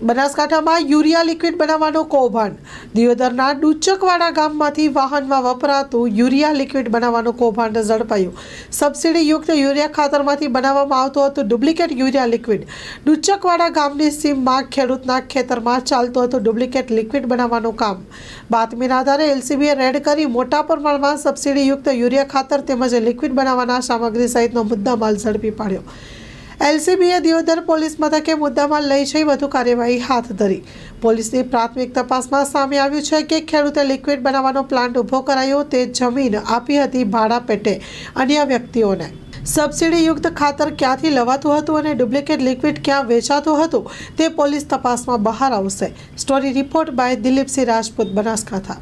બનાસકાંઠામાં urea liquid બનાવવાનો કૌભાંડ। દિયોદરના ડુચકવાડા ગામમાંથી વાહનમાં વપરાતું યુરિયા લિક્વિડ બનાવવાનો કૌભાંડ ઝડપાયું। સબસિડીયુક્ત યુરિયા ખાતરમાંથી બનાવવામાં આવતું હતું ડુપ્લિકેટ યુરિયા લિક્વિડ। ડુચકવાડા ગામની સીમમાં ખેડૂતના ખેતરમાં ચાલતું હતું ડુપ્લિકેટ લિક્વિડ બનાવવાનું કામ। બાતમીના આધારે એલસીબીએ રેડ કરી મોટા પ્રમાણમાં સબસિડીયુક્ત યુરિયા ખાતર તેમજ લિક્વિડ બનાવવાના સામગ્રી સહિતનો મુદ્દામાલ ઝડપી પાડ્યો। એલસીબીએ દિયોદર પોલીસ મથકે મુદ્દામાલ લઈ જઈ વધુ કાર્યવાહી હાથ ધરી। પોલીસની પ્રાથમિક તપાસમાં સામે આવ્યું છે કે ખેડૂતે લિક્વિડ બનાવવાનો પ્લાન્ટ ઊભો કરાયો તે જમીન આપી હતી ભાડા પેટે અન્ય વ્યક્તિઓને। સબસિડીયુક્ત ખાતર ક્યાંથી લવાતું હતું અને ડુપ્લિકેટ લિક્વિડ ક્યાં વેચાતું હતું તે પોલીસ તપાસમાં બહાર આવશે। Story report by Dilipsinh Rajput, Banaskantha.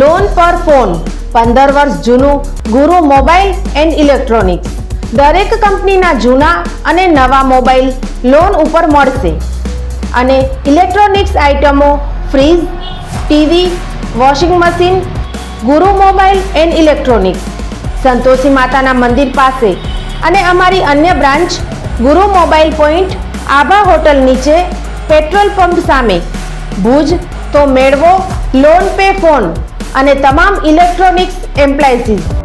Loan પર ફોન 15 વર્ષ જૂનું ગુરુ મોબાઈલ એન્ડ ઇલેક્ટ્રોનિક્સ। દરેક કંપનીના જૂના અને નવા મોબાઈલ લોન ઉપર મળશે અને ઇલેક્ટ્રોનિક્સ આઇટમો ફ્રીજ, ટીવી, વોશિંગ મશીન। ગુરુ મોબાઈલ એન્ડ ઇલેક્ટ્રોનિક્સ સંતોષી માતાના મંદિર પાસે અને અમારી અન્ય બ્રાન્ચ ગુરુ મોબાઈલ પોઈન્ટ આભા હોટલ નીચે પેટ્રોલ પંપ સામે ભુજ। તો મેળવો લોન પે ફોન અને તમામ ઇલેક્ટ્રોનિક્સ એપ્લાયન્સીસ।